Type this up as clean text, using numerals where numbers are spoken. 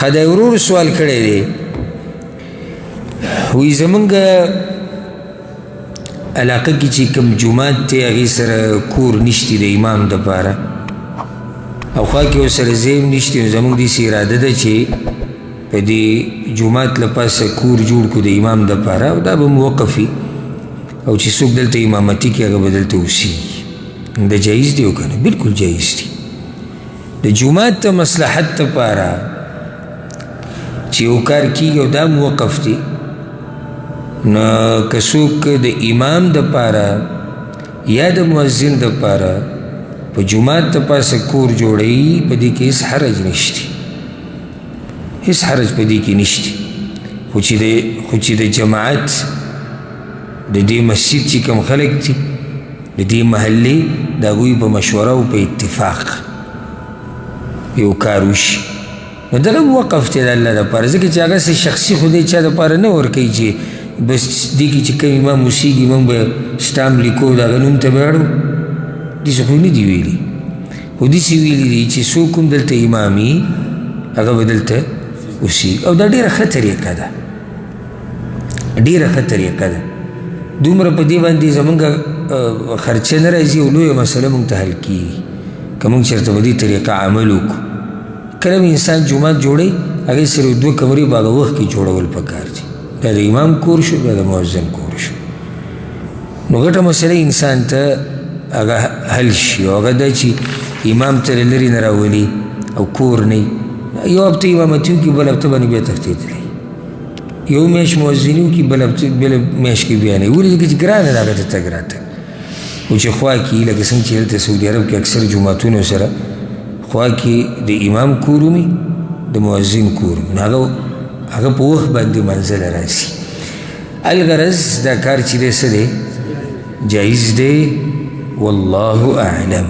خدای ورور سوال کړی دی وی زمونږ علاقه کې چې کوم جومات دی هغې سره کور نشتی د امام دپاره او خوا کې ورسره ځای هم نشتی نو زمونږ داسې اراده ده چې په دې جومات له پاسه کور جوړ کړو د امام دپاره او دا به م وقف وي او چې څوک دلته امامتي کوي هغه به دلته اوسېږي دا جایز دی او که نه بلکل جایز دی د جومات ته مصلحت دپاره چې یو کار کېږي او دا م وقف دی نو که څوک د امام دپاره یا د مؤذن دپاره په جومات د پاسه کور جوړوي په دې کې هېڅ حرج نشتی هېڅ حرج په دې کې نشتی خو چې د جماعت د دې مسجد چې کوم خلک دي د دې محلې د هغوی په مشوره او په اتفاق یو کار وشي نو دغه وقف دی د الله دپاره ځکه چې هغه شخصي خو دی چا دپاره نه ورکوي چې بس دې کې چې کوم امام اوسېږي موږ به سټامپ لیکو د هغه نوم ته به اړو داسې خو نه دي ویلي خو داسې ویلي دي چې څوک هم دلته امام وي هغه به دلته اوسېږي او دا ډېره ښه طریقه ده ډېره ښه طریقه ده دومره په دې باندې زمونږ خرچه نه راځي او لویه مسله موږ ته حل کېږي که موږ چېرته په دې طریقه عمل وکړو کله به انسان جومات جوړوي هغې سره 2 کمرې په هغه وخت کې جوړول پکار دي بیا د امام کور شو بیا د مؤذن کور شو نو ګټه مسله انسان ته هغه حل شي او هغه دا چې امام ترې لرې نه راولي او کور نه یو هفته امامتي وکړي بل هفته باندې بیا تښتېدلی یو میاشت مؤذني وکړي بله میاشت کې بیا نه ولې ځکه چې ګرانه ده هغه ته تګ راتګ او چې خوا کې لکه څنګه چې هلته سعودي عرب کې اکثر جوماتونو سره خوا کې د امام کور ومي د مؤذن کور ومي هغه په وخت باندې منزل راسي الغرض دا کار چې دی څه دی جایز دی والله اعلم